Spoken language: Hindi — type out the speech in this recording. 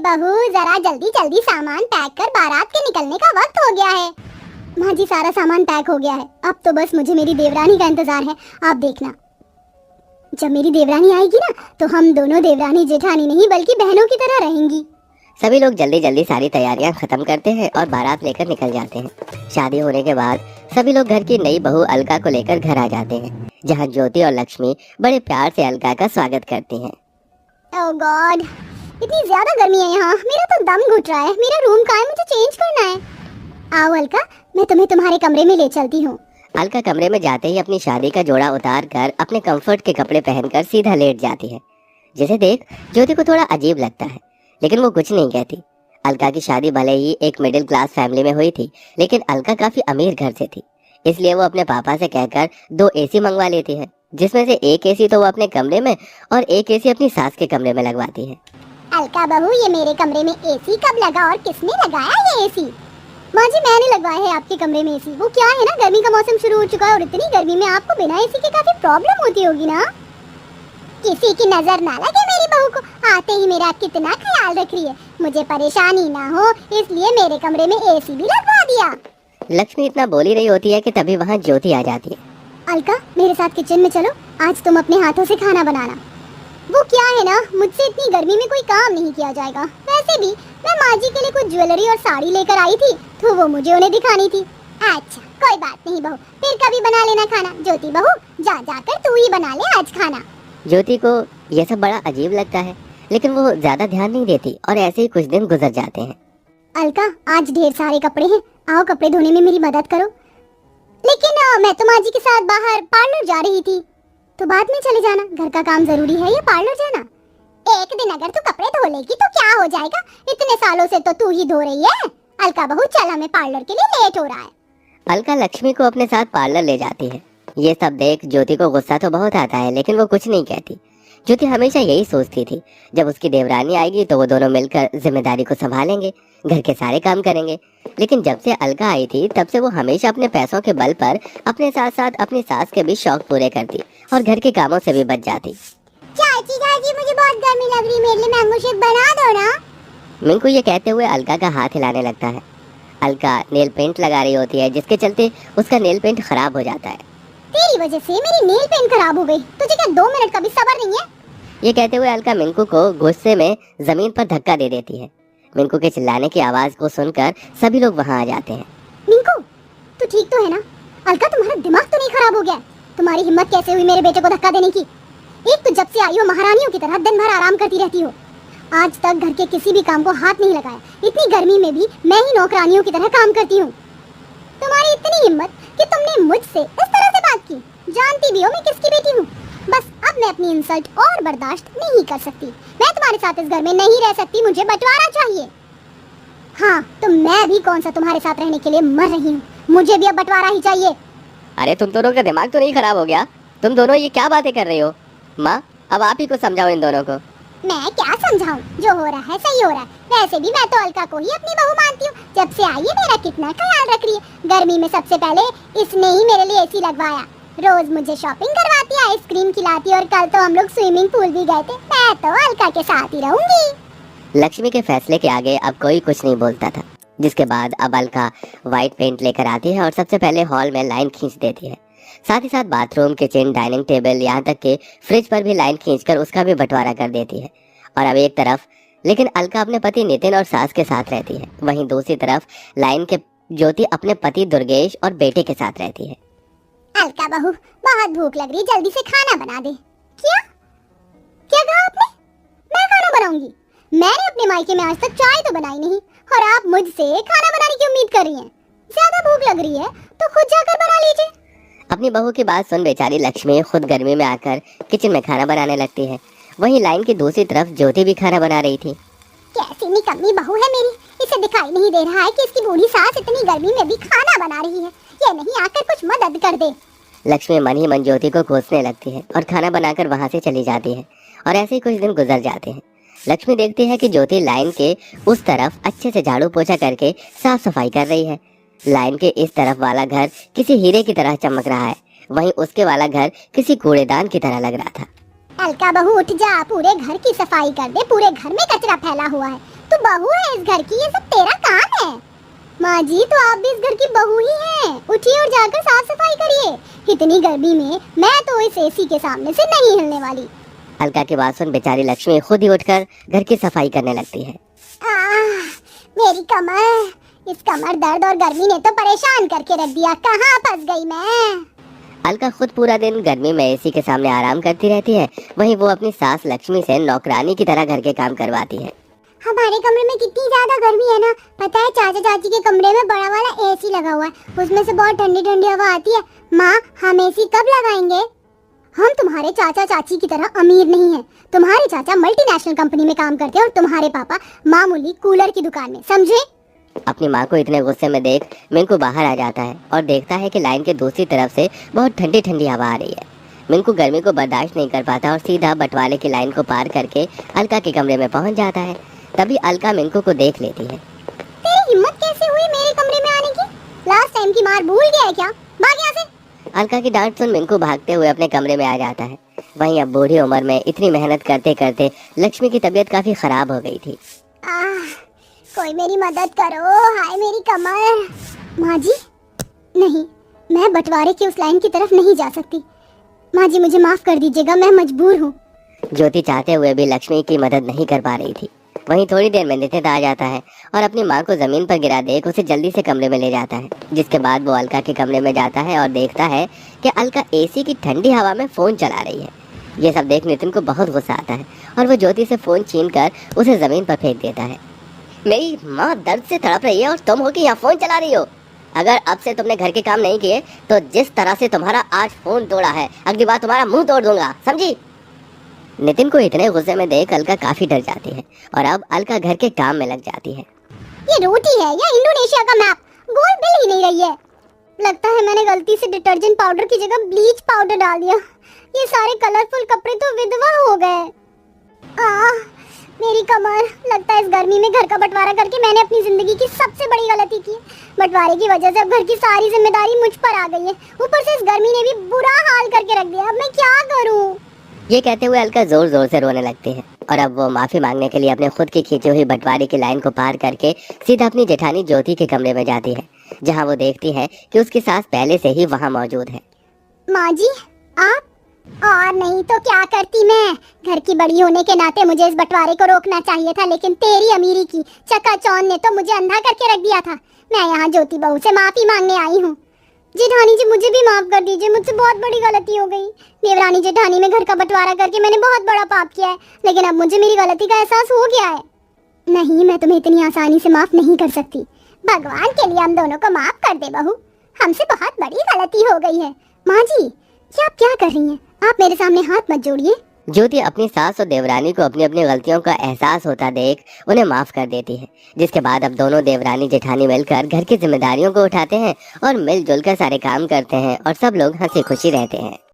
बहू जरा जल्दी जल्दी सामान पैक कर, बारात के निकलने का वक्त हो गया है। माँ जी सारा सामान पैक हो गया है, अब तो बस मुझे मेरी देवरानी का इंतजार है। आप देखना, जब मेरी देवरानी आएगी ना तो हम दोनों देवरानी जेठानी नहीं बल्कि बहनों की तरह रहेंगी। सभी लोग जल्दी जल्दी सारी तैयारियां खत्म करते हैं और बारात लेकर निकल जाते हैं। शादी होने के बाद सभी लोग घर की नई बहू अलका को लेकर घर आ जाते हैं, जहां ज्योति और लक्ष्मी बड़े प्यार से अलका का स्वागत करती हैं। ओह गॉड, इतनी ज्यादा गर्मी है यहाँ, मेरा तो दम घुट रहा है। मेरा रूम कहाँ है, मुझे चेंज करना है। आओ अलका, मैं तुम्हें तुम्हारे कमरे में ले चलती हूँ। अलका कमरे में जाते ही अपनी शादी का जोड़ा उतार कर अपने कंफर्ट के कपड़े पहनकर सीधा लेट जाती है, जिसे देख ज्योति को थोड़ा अजीब लगता है, लेकिन वो कुछ नहीं कहती। अलका की शादी भले ही एक मिडिल क्लास फैमिली में हुई थी, लेकिन अलका काफी अमीर घर से थी, इसलिए वो अपने पापा से कहकर 2 एसी मंगवा लेती है, जिसमें से एक एसी तो वो अपने कमरे में और एक एसी अपनी सास के कमरे में लगवाती है। अलका बहू, ये मेरे कमरे में एसी कब लगा और किसने लगाया ये एसी? माँ जी मैंने लगवाया है आपके कमरे में एसी। वो क्या है ना, गर्मी का मौसम शुरू हो चुका है और इतनी गर्मी में आपको बिना एसी के काफी प्रॉब्लम होती होगी ना। किसी की नजर ना लगे मेरी बहू को, आते ही मेरा कितना ख्याल रख रही है, मुझे परेशानी ना हो इसलिए मेरे कमरे में एसी भी लगवा दिया। लक्ष्मी इतना बोल ही रही होती है कि तभी वहाँ ज्योति आ जाती है। अलका मेरे साथ किचन में चलो, आज तुम अपने हाथों से खाना बनाना। वो क्या है ना, मुझसे इतनी गर्मी में कोई काम नहीं किया जाएगा। वैसे भी मैं माँ जी के लिए कुछ ज्वेलरी और साड़ी लेकर आई थी, तो वो मुझे उन्हें दिखानी थी। अच्छा कोई बात नहीं बहू, फिर कभी बना लेना खाना। ज्योति बहू जा जाकर तू ही बना ले आज खाना। ज्योति को यह सब बड़ा अजीब लगता है, लेकिन वो ज्यादा ध्यान नहीं देती और ऐसे ही कुछ दिन गुजर जाते हैं। अलका आज ढेर सारे कपड़े हैं, आओ कपड़े धोने में मेरी मदद करो। लेकिन मैं तो माँ जी के साथ बाहर पार्लर जा रही थी, तो बाद में चले जाना, घर का काम जरूरी है या पार्लर जाना। एक दिन अगर तू कपड़े धो लेगी तो क्या हो जाएगा, इतने सालों से तो तू ही धो रही है। अलका बहू चल, हमें पार्लर के लिए लेट हो रहा है। अलका लक्ष्मी को अपने साथ पार्लर ले जाती है। ये सब देख ज्योति को गुस्सा तो बहुत आता है, लेकिन वो कुछ नहीं कहती। ज्योति हमेशा यही सोचती थी, जब उसकी देवरानी आएगी तो वो दोनों मिलकर जिम्मेदारी को संभालेंगे, घर के सारे काम करेंगे। लेकिन जब से अलका आई थी तब से वो हमेशा अपने पैसों के बल पर अपने साथ साथ अपनी सास के भी शौक पूरे करती और घर के कामों से भी बच जाती। चाची चाची मुझे बहुत गर्मी लग रही है, मेरे लिए मैंगो शेक बना दो ना। मिंकू ये कहते हुए अलका का हाथ हिलाने लगता है। अलका नेल पेंट लगा रही होती है, जिसके चलते उसका नेल पेंट खराब हो जाता है। तेरी वजह से मेरी नेल पेंट खराब हो गई, तुझे क्या 2 मिनट का भी सब्र नहीं है? ये कहते हुए अलका मिंकू को गुस्से में जमीन पर धक्का दे देती है। मिंकू के चिल्लाने की आवाज को सुनकर सभी लोग वहाँ आ जाते हैं। मिंकू तू ठीक तो है ना? अलका तुम्हारा दिमाग तो नहीं खराब हो गया? तुम्हारी हिम्मत कैसे हुई मेरे बेटे को धक्का देने की? एक तो जब से आई हो महारानियों की तरह दिन भर आराम करती रहती हो, आज तक घर के किसी भी काम को हाथ नहीं लगाया। इतनी गर्मी में भी मैं ही नौकरानियों की तरह काम करती हूँ। तुम्हारी इतनी हिम्मत कि तुमने मुझसे इस तरह से बात की, जानती भी हो मैं किसकी बेटी हूँ। बस अब मैं अपनी इंसल्ट और बर्दाश्त नहीं कर सकती। मैं तुम्हारे साथ इस घर में नहीं रह सकती, मुझे बंटवारा चाहिए। हाँ तो मैं भी कौन सा तुम्हारे साथ रहने के लिए मर रही हूँ, मुझे भी अब बंटवारा ही चाहिए। अरे तुम दोनों का दिमाग तो नहीं खराब हो गया? तुम दोनों ये क्या बातें कर रही हो? माँ अब आप ही को समझाओ इन दोनों को। मैं क्या समझाऊं, जो हो रहा है सही हो रहा है। वैसे भी मैं तो अलका को ही अपनी बहू मानती हूँ, जब से आई है मेरा कितना ख्याल रख रही है। गर्मी में सबसे पहले इसने ही मेरे लिए एसी लगवाया, रोज मुझे शॉपिंग करवाती है, आइसक्रीम खिलाती और कल तो हम लोग स्विमिंग पूल भी गए थे। मैं तो अलका के साथ ही रहूंगी। लक्ष्मी के फैसले के आगे अब कोई कुछ नहीं बोलता था, जिसके बाद अब अलका व्हाइट पेंट लेकर आती है और सबसे पहले हॉल में लाइन खींच देती है। साथ ही साथ बाथरूम, किचन, डाइनिंग टेबल, यहाँ तक के फ्रिज पर भी लाइन खींचकर उसका भी बंटवारा कर देती है। और अब एक तरफ लेकिन अलका अपने पति नितिन और सास के साथ रहती है, वहीं दूसरी तरफ लाइन के ज्योति अपने पति दुर्गेश और बेटे के साथ रहती है। अलका बहू बहुत भूख लग रही, जल्दी से खाना बना दे। क्या क्या कहा आपने? मैं खाना बनाऊंगी? मैंने अपने मायके में आज तक चाय तो बनाई नहीं, और आप मुझसे खाना बनाने की उम्मीद कर रही हैं। ज्यादा भूख लग रही है तो खुद जाकर बना लीजिए। अपनी बहू की बात सुन बेचारी लक्ष्मी खुद गर्मी में आकर किचन में खाना बनाने लगती है। वहीं लाइन की दूसरी तरफ ज्योति भी खाना बना रही थी। कैसी निकम्मी बहू है मेरी, इसे दिखाई नहीं दे रहा है कि इसकी बूढ़ी सास इतनी गर्मी में भी खाना बना रही है। ये नहीं आकर कुछ मदद कर दे। लक्ष्मी मन ही मन ज्योति को कोसने लगती है और खाना बनाकर वहां से चली जाती है। और ऐसे ही कुछ दिन गुजर जाते हैं। लक्ष्मी देखती है कि ज्योति लाइन के उस तरफ अच्छे से झाड़ू पोछा करके साफ सफाई कर रही है। लाइन के इस तरफ वाला घर किसी हीरे की तरह चमक रहा है, वहीं उसके वाला घर किसी कूड़ेदान की तरह लग रहा था। अलका बहू उठ जा, पूरे घर की सफाई कर दे, पूरे घर में कचरा फैला हुआ है। तू तू बहू है इस घर की, ये सब तेरा काम है। माँ जी तो आप भी इस घर की बहू ही हैं। उठिए और जाकर साफ सफाई करिए। इतनी गर्मी में मैं तो इस एसी के सामने से नहीं हिलने वाली। अलका की बात सुन बेचारी लक्ष्मी खुद ही उठकर घर की सफाई करने लगती है। मेरी कमर, इस कमर दर्द और गर्मी ने तो परेशान करके रख दिया। कहाँ फंस गई मैं। अलका खुद पूरा दिन गर्मी में एसी के सामने आराम करती रहती है, वहीं वो अपनी सास लक्ष्मी से नौकरानी की तरह घर के काम करवाती है। हमारे कमरे में कितनी ज्यादा गर्मी है ना, पता है चाचा चाची के कमरे में बड़ा वाला एसी लगा हुआ है, उसमें से बहुत ठंडी ठंडी हवा आती है। माँ हम एसी कब लगाएंगे? हम तुम्हारे चाचा चाची की तरह अमीर नहीं हैं। तुम्हारे चाचा मल्टीनेशनल कंपनी में काम करते हैं और तुम्हारे पापा मामूली कूलर की दुकान में, समझे? अपनी माँ को इतने गुस्से में देख मिंकू बाहर आ जाता है और देखता है कि लाइन के दूसरी तरफ से बहुत ठंडी ठंडी हवा आ रही है। मिंकू गर्मी को बर्दाश्त नहीं कर पाता और सीधा बंटवारे की लाइन को पार करके अलका के कमरे में पहुंच जाता है। तभी अलका मिंकू को देख लेती है। तेरी हिम्मत कैसे हुई मेरे कमरे में आने की? लास्ट टाइम की मार भूल गया है क्या? भाग यहाँ से। अलका की डांट सुन मिंकू भागते हुए अपने कमरे में आ जाता है। वहीं अब बूढ़ी उम्र में इतनी मेहनत करते करते लक्ष्मी की तबीयत काफी खराब हो गई थी। कोई मेरी मदद करो, हाय मेरी कमर। माँ जी नहीं, मैं बंटवारे की उस लाइन की तरफ नहीं जा सकती। माँ जी मुझे माफ कर दीजिएगा, मैं मजबूर हूँ। ज्योति चाहते हुए भी लक्ष्मी की मदद नहीं कर पा रही थी। वहीं थोड़ी देर में नितिन आ जाता है और अपनी माँ को जमीन पर गिरा देख उसे जल्दी से कमरे में ले जाता है। जिसके बाद वो अलका के कमरे में जाता है और देखता है कि अलका एसी की ठंडी हवा में फोन चला रही है। ये सब देख नितिन को बहुत गुस्सा आता है और वो ज्योति से फोन छीन कर उसे जमीन पर फेंक देता है। मेरी माँ दर्द से तड़प रही है और तुम हो कि यहाँ फोन चला रही हो। अगर अब से तुमने घर के काम नहीं किए तो जिस तरह से तुम्हारा आज फोन तोड़ा है अगली बार तुम्हारा मुंह तोड़ दूंगा, समझी? नितिन को इतने गुस्से में देख अलका काफी डर जाती है और अब अलका घर के काम में लग जाती है। ये रोटी है या इंडोनेशिया का मैप? गोल बिल ही नहीं रही है। लगता है मैंने गलती से डिटर्जेंट पाउडर की जगह ब्लीच पाउडर डाल दिया। ये सारे कलरफुल कपड़े तो विधवा हो गए। मेरी कमर, लगता है इस गर्मी में घर का बंटवारा करके मैंने अपनी जिंदगी की सबसे बड़ी गलती की। बंटवारे की वजह से अब घर की सारी जिम्मेदारी मुझ पर आ गई है। ऊपर से इस गर्मी ने भी बुरा हाल करके रख दिया। अब मैं क्या करूं? ये कहते हुए अलका जोर जोर से रोने लगती है और अब वो माफी मांगने के लिए अपने खुद की खींची हुई बंटवारे की लाइन को पार करके सीधा अपनी जेठानी ज्योति के कमरे में जाती है, जहाँ वो देखती है कि उसकी सास पहले से ही वहाँ मौजूद है। माँ जी आप? और नहीं तो क्या करती मैं। घर की बड़ी होने के नाते मुझे इस बंटवारे को रोकना चाहिए था, लेकिन तेरी अमीरी की चकाचौंध ने तो मुझे अंधा करके रख दिया था। मैं यहाँ ज्योति बहू से माफी मांगने आई हूँ। जेठानी जी मुझे भी माफ कर दीजिए, मुझसे बहुत बड़ी गलती हो गई। देवरानी जेठानी में घर का बंटवारा करके मैंने बहुत बड़ा पाप किया है, लेकिन अब मुझे मेरी गलती का एहसास हो गया है। नहीं, मैं तुम्हें इतनी आसानी से माफ नहीं कर सकती। भगवान के लिए हम दोनों को माफ कर दे बहू, हमसे बहुत बड़ी गलती हो गई है। माँ जी ये आप क्या कर रही हैं? आप मेरे सामने हाथ मत जोड़िए। ज्योति अपनी सास और देवरानी को अपनी अपनी गलतियों का एहसास होता देख उन्हें माफ कर देती है। जिसके बाद अब दोनों देवरानी जेठानी मिलकर घर की जिम्मेदारियों को उठाते हैं और मिलजुल कर सारे काम करते हैं और सब लोग हंसी खुशी रहते हैं।